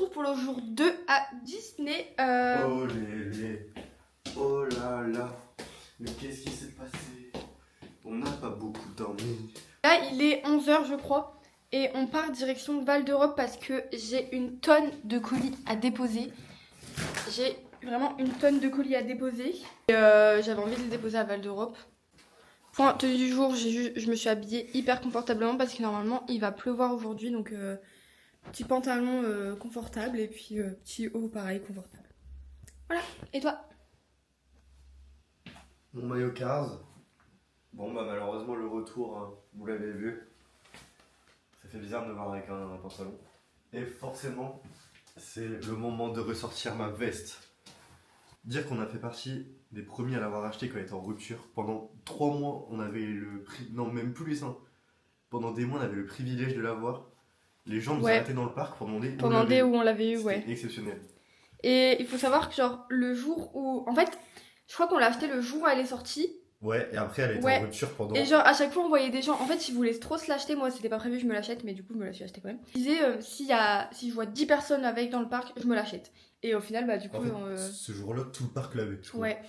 retrouve pour le jour 2 à Disney. Oh lélé, oh là là, mais qu'est-ce qui s'est passé? On n'a pas beaucoup dormi. Là, il est 11h, je crois. Et on part direction Val d'Europe parce que j'ai une tonne de colis à déposer. J'ai vraiment une tonne de colis à déposer. Et j'avais envie de les déposer à Val d'Europe. Point tenue du jour, je me suis habillée hyper confortablement parce que normalement il va pleuvoir aujourd'hui. Donc petit pantalon confortable et puis petit haut pareil confortable. Voilà, et toi? Mon maillot Cars. Bon bah malheureusement le retour, hein, vous l'avez vu. Ça fait bizarre de me voir avec un pantalon. Et forcément, c'est le moment de ressortir ma veste. Dire qu'on a fait partie des premiers à l'avoir acheté quand elle était en rupture. Pendant 3 mois, on avait le prix. Non, même plus, hein. Pendant des mois, on avait le privilège de l'avoir. Les gens nous arrêtaient dans le parc pendant des où on l'avait eu, ouais. C'était exceptionnel. Et il faut savoir que, genre, le jour où. En fait, je crois qu'on l'a acheté le jour où elle est sortie. Ouais, et après, elle était en rupture pendant. Et genre, à chaque fois, on voyait des gens. En fait, ils voulaient trop se l'acheter. Moi, c'était pas prévu, je me l'achète, mais du coup, je me la suis acheté quand même. Ils disaient, si je vois 10 personnes avec dans le parc, je me l'achète. Et au final, bah, du coup. En fait, ce jour-là, tout le parc l'avait, je crois. Ouais.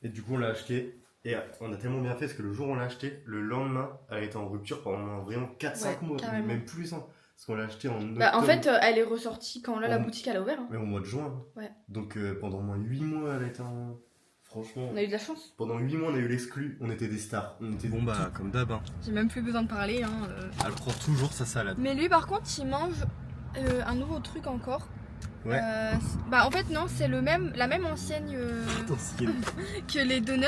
Et du coup, on l'a acheté. Et on a tellement bien fait parce que le jour où on l'a acheté, le lendemain, elle était en rupture pendant vraiment 4-5 mois, carrément. même plus. Hein, parce qu'on l'a acheté en octobre. Bah, en fait, elle est ressortie quand là, la boutique elle a ouvert. Hein. Mais au mois de juin. Ouais. Donc pendant au moins 8 mois, elle était en. Franchement. On a eu de la chance. Pendant 8 mois, on a eu l'exclu. On était des stars. On était bon, bah, comme d'hab. Hein. J'ai même plus besoin de parler. Hein, Elle prend toujours sa salade. Mais lui, par contre, il mange un nouveau truc encore. Ouais. Bah, en fait, non, c'est la même enseigne que les donuts.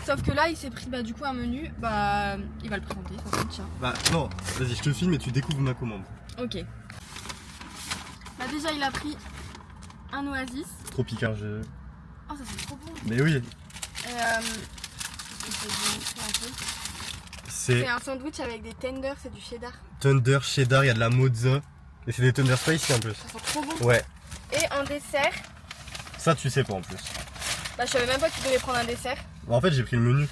Sauf que là, il s'est pris du coup un menu. Bah, il va le présenter. Tiens. Bah, non, vas-y, je te filme et tu découvres ma commande. Ok. Bah, déjà, il a pris un oasis. Tropical, Oh, ça c'est trop bon. Mais oui. C'est un sandwich avec des tenders et du cheddar. Tender, cheddar, il y a de la mozza. Et c'est des tender spicy en plus. Ça sent trop bon. Ouais. Et en dessert. Ça, tu sais pas en plus. Bah, je savais même pas qu'il devait prendre un dessert. Bah, en fait, j'ai pris le menu.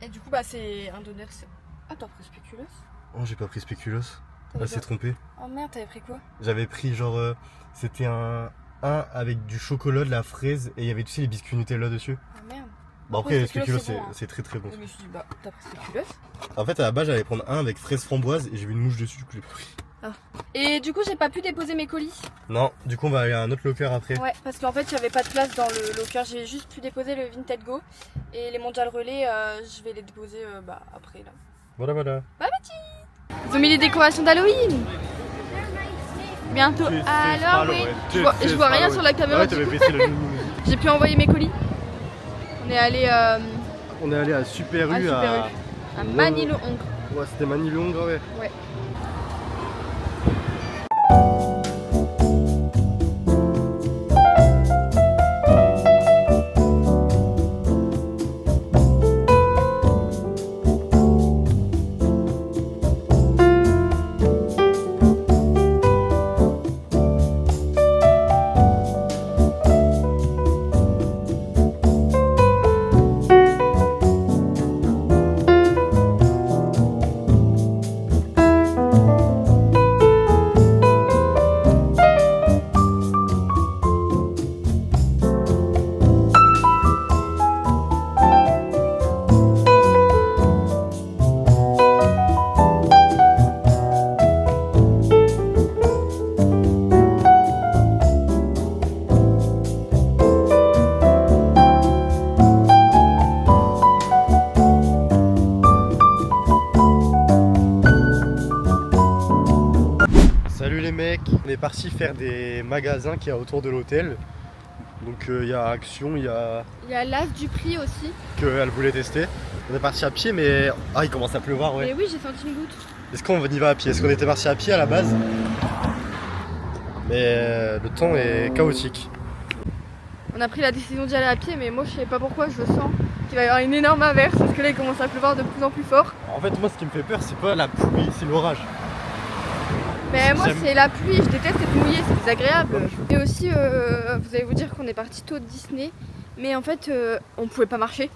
Et du coup, bah, c'est un donut. Ah, t'as pris spéculoos? Oh, j'ai pas pris spéculoos. Là, c'est trompé. Oh merde, t'avais pris quoi? J'avais pris genre. C'était un avec du chocolat, de la fraise et il y avait tu sais les biscuits Nutella dessus. Oh merde. Bah après les spéculoos spéculoos bon, c'est très très bon. Je me suis dit bah t'as pris spéculoos. En fait à la base j'allais prendre un avec fraise framboise et j'ai vu une mouche dessus du coup j'ai pas pris. Ah. Et du coup j'ai pas pu déposer mes colis. Non, du coup on va aller à un autre locker après. Ouais parce qu'en fait il y avait pas de place dans le locker, j'ai juste pu déposer le Vinted Go. Et les Mondial Relais je vais les déposer après là. Voilà. Bye Betty. Ils ont mis les décorations d'Halloween. Bientôt. Alors oui. Je vois rien sur la caméra. Ouais, j'ai pu envoyer mes colis. On est allé à Super U à Manille-le-Hongre. Ouais, c'était Manille-le-Hongre, ouais. Ouais. Salut les mecs, on est parti faire des magasins qu'il y a autour de l'hôtel. Donc il y a Action, il y a l'As du Prix aussi. Qu'elle voulait tester. On est parti à pied mais il commence à pleuvoir ouais. Mais oui j'ai senti une goutte. Est-ce qu'on y va à pied? Est-ce qu'on était parti à pied à la base? Mais le temps est chaotique. On a pris la décision d'y aller à pied mais moi je sais pas pourquoi je sens qu'il va y avoir une énorme averse parce que là il commence à pleuvoir de plus en plus fort. En fait moi ce qui me fait peur c'est pas la pluie, c'est l'orage. Mais moi c'est la pluie, je déteste être mouillée, c'est désagréable. Et aussi vous allez vous dire qu'on est parti tôt de Disney mais en fait on pouvait pas marcher.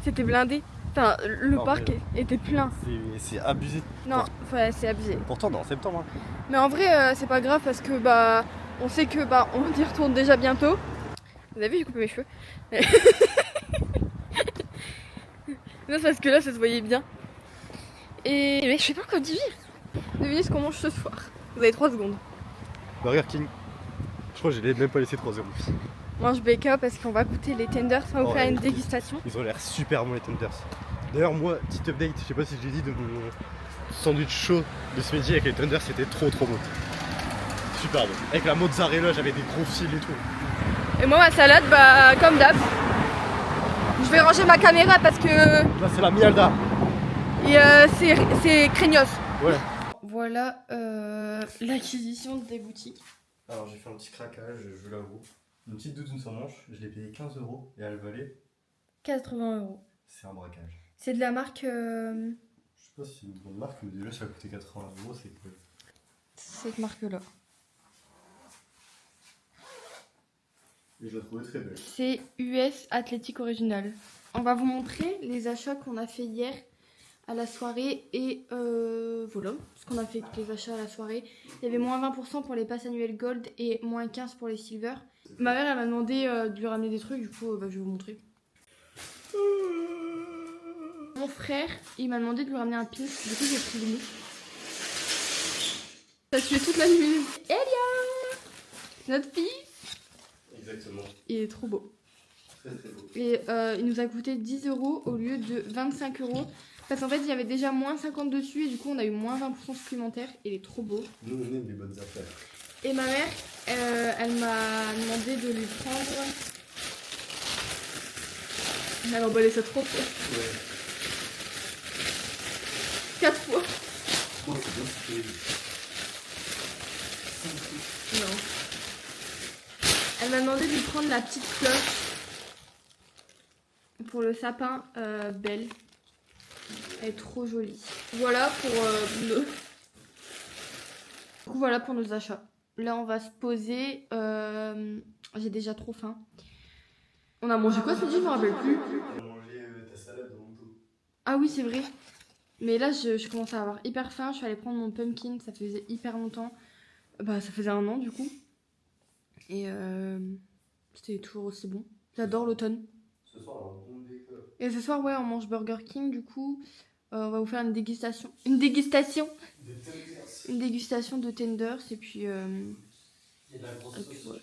C'était blindé. Enfin, le Non, parc était plein. C'est abusé. Non, ouais, c'est abusé. Pourtant, on est en septembre. Hein. Mais en vrai, c'est pas grave parce que on sait que on y retourne déjà bientôt. Vous avez vu, j'ai coupé mes cheveux. Non, c'est parce que là, ça se voyait bien. Et mais je sais pas quoi dire. Devinez ce qu'on mange ce soir. Vous avez 3 secondes. Burger King. Je crois que je l'ai même pas laissé 3-0. On mange BK parce qu'on va goûter les tenders. On va vous faire une dégustation. Ils ont l'air super bons les tenders. D'ailleurs, moi, petit update, je sais pas si je l'ai dit de mon sandwich chaud de ce midi avec les tenders, c'était trop bon. Super bon. Avec la mozzarella, j'avais des gros fils et tout. Et moi, ma salade, comme d'hab. Je vais ranger ma caméra parce que. Là, c'est la mialda. Et c'est craignos. Ouais. Voilà l'acquisition des boutiques. Alors, j'ai fait un petit craquage, je l'avoue. Une petite doudoune sans manche, je l'ai payé 15 € et elle valait 80 €. C'est un braquage. C'est de la marque. Je sais pas si c'est une bonne marque, mais déjà, ça a coûté 80 €, c'est cool. Cette marque-là. Et je la trouvais très belle. C'est US Athletic Original. On va vous montrer les achats qu'on a fait hier à la soirée et voilà, ce qu'on a fait avec les achats à la soirée. Il y avait moins 20% pour les passes annuelles Gold et moins 15% pour les Silver. Ma mère elle m'a demandé de lui ramener des trucs, du coup je vais vous montrer. Mon frère il m'a demandé de lui ramener un pin, du coup j'ai pris le mou. Ça tué toute la nuit. Elia, notre fils. Exactement. Il est trop beau. Très beau. Et il nous a coûté 10 € au lieu de 25 €. Parce qu'en fait, il y avait déjà moins 50 dessus et du coup, on a eu moins 20% supplémentaire. Il est trop beau. Nous, on aime les bonnes affaires. Et ma mère, elle m'a demandé de lui prendre. Elle a emballé ça 3 fois. Ouais. 4 fois. Oh, c'est bien, Non. Elle m'a demandé de lui prendre la petite cloche pour le sapin belle. Elle est trop jolie. Voilà pour nos... Du coup, voilà pour nos achats. Là, on va se poser. J'ai déjà trop faim. On a mangé quoi ce midi? Je me rappelle plus. On a mangé ta salade dans le dos. Ah oui, c'est vrai. Mais là, je commence à avoir hyper faim. Je suis allée prendre mon pumpkin. Ça faisait hyper longtemps. Ça faisait 1 an du coup. Et c'était toujours aussi bon. J'adore l'automne. Ce soir, on va décolle. Et ce soir, ouais, on mange Burger King du coup. On va vous faire une dégustation. Une dégustation. Des tenders. Une dégustation de tenders. Et puis. Il y a de la grosse sauce. Ouais.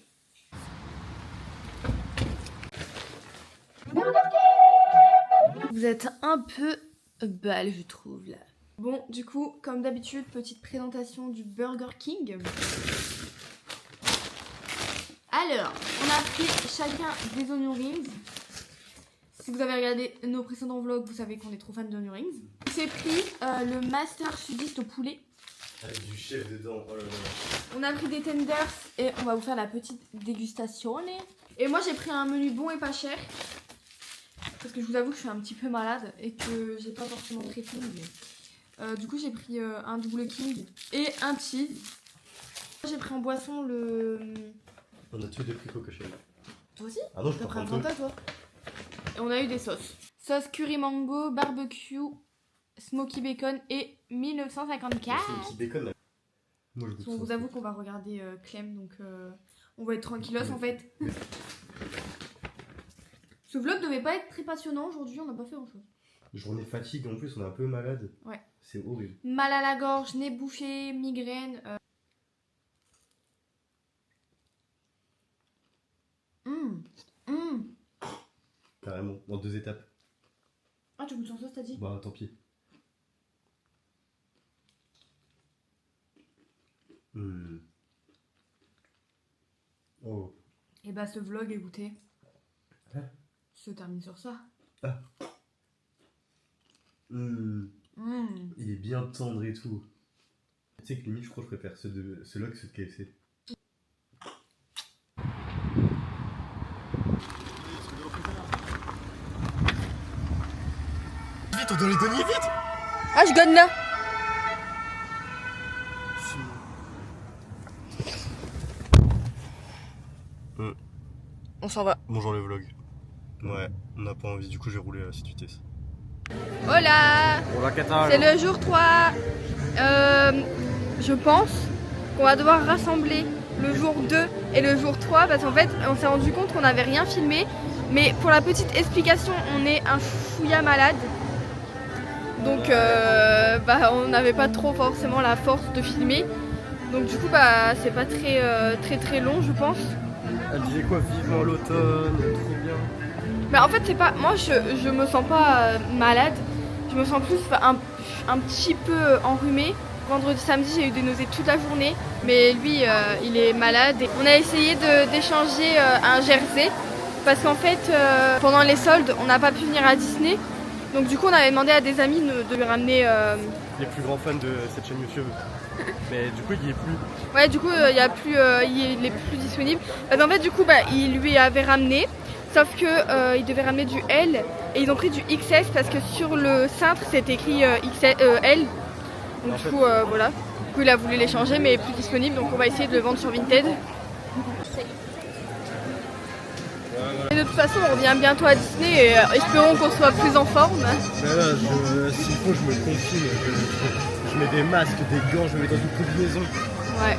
Vous êtes un peu belle, je trouve là. Bon, du coup, comme d'habitude, petite présentation du Burger King. Alors, on a pris chacun des onion rings. Si vous avez regardé nos précédents vlogs, vous savez qu'on est trop fan d'onion rings. J'ai pris le master sudiste au poulet. Avec du chef dedans, oh là là. On a pris des tenders et on va vous faire la petite dégustation. Et moi j'ai pris un menu bon et pas cher. Parce que je vous avoue que je suis un petit peu malade et que j'ai pas forcément très faim. Mais... du coup j'ai pris un double king et un cheese. J'ai pris en boisson le... On a tous des prix Coca-Cola. Toi aussi? Ah non, je T'as prends pris un Fanta toi? Et on a eu des sauces. Sauce curry mango, barbecue, smoky bacon et 1954. C'est un petit bacon là. Moi je goûte On ça. vous avoue qu'on va regarder Clem, donc on va être tranquillos en fait. Ce vlog devait pas être très passionnant aujourd'hui, on n'a pas fait grand chose. Journée fatigue en plus, on est un peu malade. Ouais. C'est horrible. Mal à la gorge, nez bouché, migraine. Carrément, en 2 étapes. Ah, tu goûtes sans sauce, t'as dit? Bah tant pis. Oh. Et bah ce vlog, écoutez, Hein? se termine sur ça. Il est bien tendre et tout. Tu sais que limite je crois que je préfère ceux-là que ceux de KFC. Vite, on doit les donner vite! Ah, je gagne là! On s'en va. Bonjour le vlog. Ouais, on n'a pas envie, du coup j'ai roulé à cette vitesse. Hola. Hola, ¿qué tal? C'est le jour 3. Je pense qu'on va devoir rassembler le jour 2 et le jour 3 parce qu'en fait on s'est rendu compte qu'on n'avait rien filmé. Mais pour la petite explication, on est un chouïa malade. Donc on n'avait pas trop forcément la force de filmer. Donc du coup c'est pas très long je pense. Elle disait quoi? Vivement l'automne, trop bien. Mais en fait c'est pas. Moi je me sens pas malade. Je me sens plus un petit peu enrhumée. Vendredi, samedi, j'ai eu des nausées toute la journée. Mais lui, il est malade. Et on a essayé d'échanger un jersey. Parce qu'en fait, pendant les soldes, on n'a pas pu venir à Disney. Donc du coup, on avait demandé à des amis de lui ramener... Les plus grands fans de cette chaîne YouTube. Mais du coup, il y est plus. Ouais, du coup, il est plus disponible. Parce qu'en fait, du coup, il lui avait ramené. Sauf que il devait ramener du L. Et ils ont pris du XS parce que sur le cintre, c'est écrit L. Donc du coup, voilà. Du coup, il a voulu l'échanger, mais plus disponible. Donc on va essayer de le vendre sur Vinted. Et de toute façon, on revient bientôt à Disney et espérons qu'on soit plus en forme. Mais là, s'il faut, je me confine. Je mets des masques, des gants, je me mets dans une combinaison. Ouais.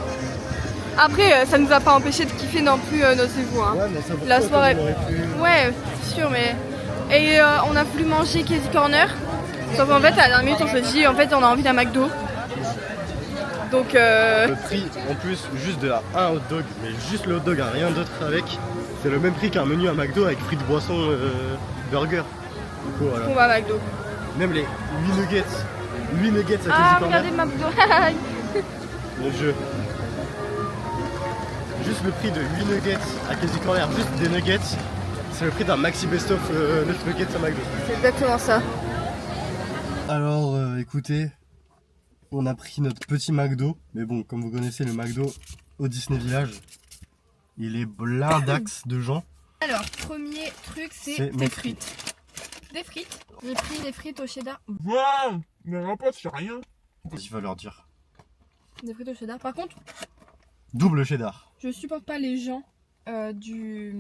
Après, ça nous a pas empêché de kiffer non plus nos séjours. Hein. Ouais, mais ça, la soirée. Pu... Ouais, c'est sûr, mais. Et on a voulu manger Casey Corner. Sauf qu'en fait, à la dernière minute, on s'est dit, en fait, on a envie d'un McDo. Donc. Le prix, en plus, juste de un hot dog, mais juste le hot dog, rien d'autre avec. C'est le même prix qu'un menu à McDo avec frites, boissons, burger. Du coup, voilà. On va à McDo. Même les 8 nuggets. 8 nuggets à Casey Ah, Corner. regardez ma McDo. Mon jeu. Juste le prix de 8 nuggets à Casey Corner, juste des nuggets, c'est le prix d'un maxi best-of 9 nuggets à McDo. C'est exactement ça. Alors écoutez, on a pris notre petit McDo, mais bon, comme vous connaissez le McDo au Disney Village, il est blindax de gens. Alors, premier truc, c'est des frites. Des frites. J'ai pris des frites au cheddar. Waouh, mais en fait, c'est rien. Il va leur dire. Des frites au cheddar. Par contre, double cheddar. je supporte pas les gens du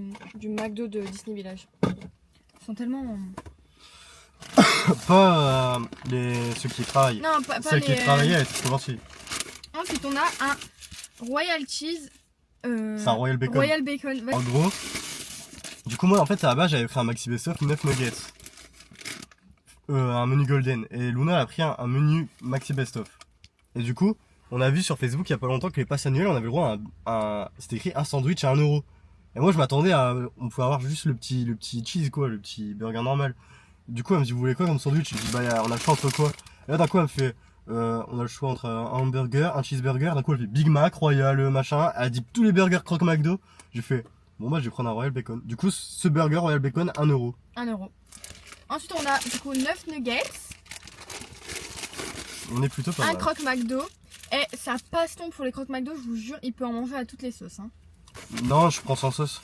McDo de Disney Village. Ils sont tellement... Pas ceux qui travaillent. Non, pas celles les... qui travaillaient, elles sont gentilles. Ensuite, on a un Royal Cheese. C'est un Royal Bacon. Royal Bacon. En gros, du coup moi en fait à la base j'avais pris un maxi best-of 9 nuggets. Un menu golden. Et Luna a pris un menu maxi best-of. Et du coup, on a vu sur Facebook il y a pas longtemps que les passes annuelles, on avait le droit à c'était écrit un sandwich à 1€. Et moi je m'attendais à... On pouvait avoir juste le petit cheese quoi, le petit burger normal. Du coup elle me dit vous voulez quoi comme sandwich? Je dis on a le choix entre quoi? Et là d'un coup elle me fait on a le choix entre un hamburger, un cheeseburger. D'un coup elle fait Big Mac, Royal, machin. Elle dit tous les burgers croque McDo. J'ai fait bon je vais prendre un Royal Bacon. Du coup ce burger Royal Bacon 1€. 1€. Ensuite on a du coup 9 nuggets. On est plutôt pas mal. Un croque McDo. Et ça passe ton pour les croque McDo, je vous jure, il peut en manger à toutes les sauces. Hein. Non, je prends sans sauce.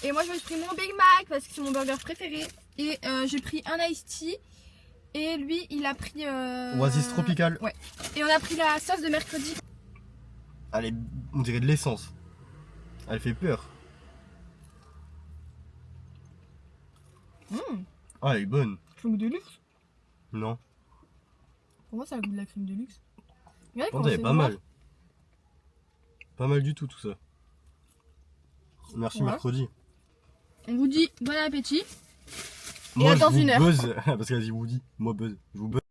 Et moi je me suis pris mon Big Mac parce que c'est mon burger préféré. Et j'ai pris un iced tea. Et lui il a pris... Oasis Tropical. Ouais. Et on a pris la sauce de mercredi. On dirait de l'essence. Elle fait peur. Ah elle est bonne. Crème de luxe. Non. Pour moi ça a le goût de la crème de luxe. Regardez Elle est pas mal. Pas mal du tout ça. Merci Ouais. mercredi. On vous dit bon appétit. Moi à dans je vous une heure. buzz. Parce qu'elle a dit Woody. Moi buzz. Je vous buzz.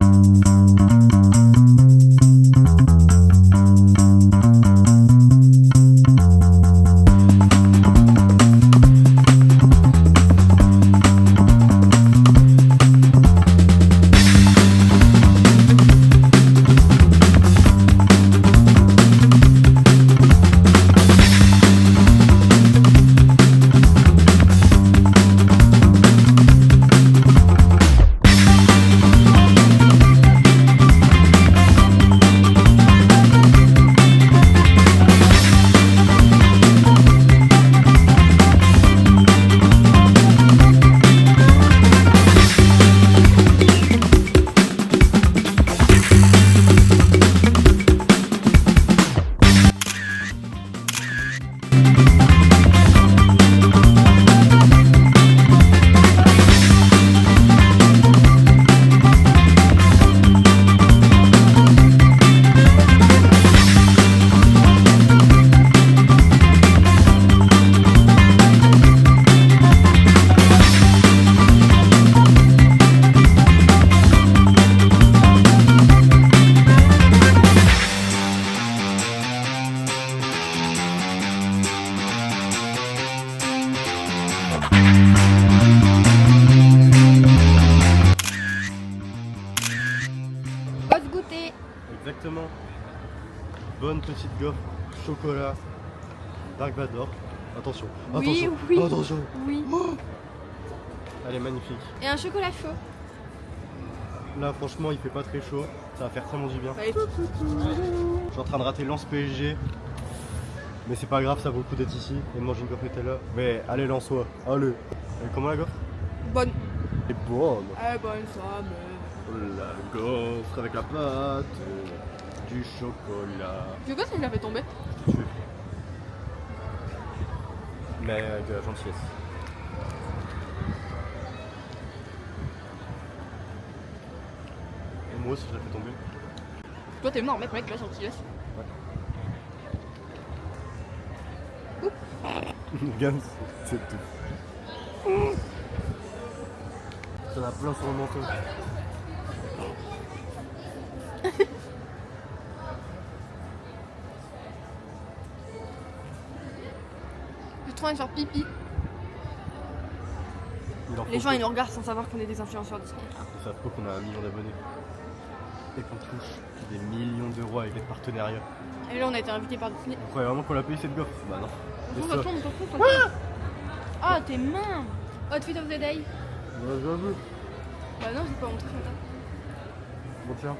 Exactement. Bonne petite gaufre, chocolat, Dark Vador. Attention, Oui, attention, oui. attention. Oui. Elle est magnifique. Et un chocolat chaud. Là, franchement, il fait pas très chaud. Ça va faire tellement du bien. Allez. Je suis en train de rater Lens PSG. Mais c'est pas grave, ça vaut le coup d'être ici et de manger une gaufre Nutella. Mais allez, Lensois, allez. Elle est comment la gaufre? Bonne. Elle est bonne. Ah, bonne ça, mais. La gaufre avec la pâte, du chocolat. Je sais pas si je l'avais tombé. Je te tue. Mais avec de la gentillesse. Et moi aussi je l'ai fait tomber. Toi, t'es mort, mec, la gentillesse. Gans, c'est tout. Ça en a plein sur le menton. J'ai trop envie de faire pipi. Les gens, ils nous regardent sans savoir qu'on est des influenceurs Disney. Ils savent pas qu'on a 1 million d'abonnés. Et qu'on touche des millions d'euros avec des partenariats. Et là, on a été invité par Disney. Vous croyez vraiment qu'on l'a payé cette gaufre? Bah non. On Et s'en ça. tourne, on s'en tourne. Ah, tes mains. Outfit of the day. Bah j'avoue. Bah non, j'ai pas montré ce matin. Bon tiens.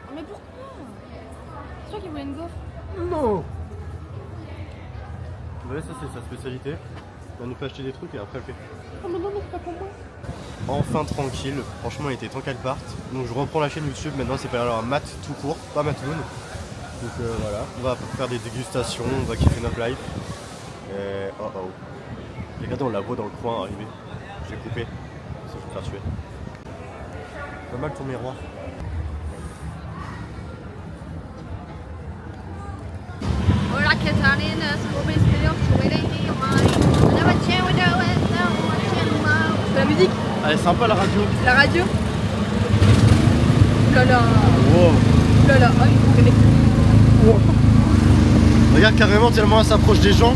Oh, mais pourquoi? C'est toi qui voulais une gaufre. Non. Ouais, ça c'est sa spécialité. On nous fait acheter des trucs et après elle fait. Oh, mais non, mais c'est pas pour moi. Enfin tranquille, franchement il était temps qu'elle parte. Donc je reprends la chaîne YouTube, maintenant c'est pas alors un mat tout court, pas Matoun. Donc voilà, on va faire des dégustations, on va kiffer notre life. Et oh oh. Regardez, on la voit dans le coin arriver. J'ai coupé, ça je vais me faire tuer. Pas mal ton miroir. Hola, ¿qué tal? Scooby Spilloff, never change with C'est la musique, Elle est sympa la radio. la radio. Oulala, Wow. oulala, oh, il faut connecter. Regarde carrément tellement elle s'approche des gens.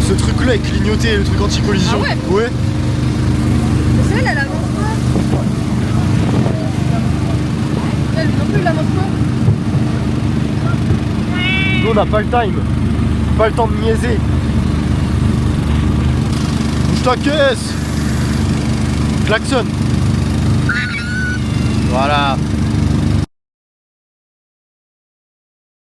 Ce truc là est clignoté, le truc anti-collision. Ah ouais. C'est elle avance pas. Elle non plus, elle avance pas. Nous on n'a pas le time. Pas le temps de niaiser. Bouge ta caisse. Klaxon. Voilà.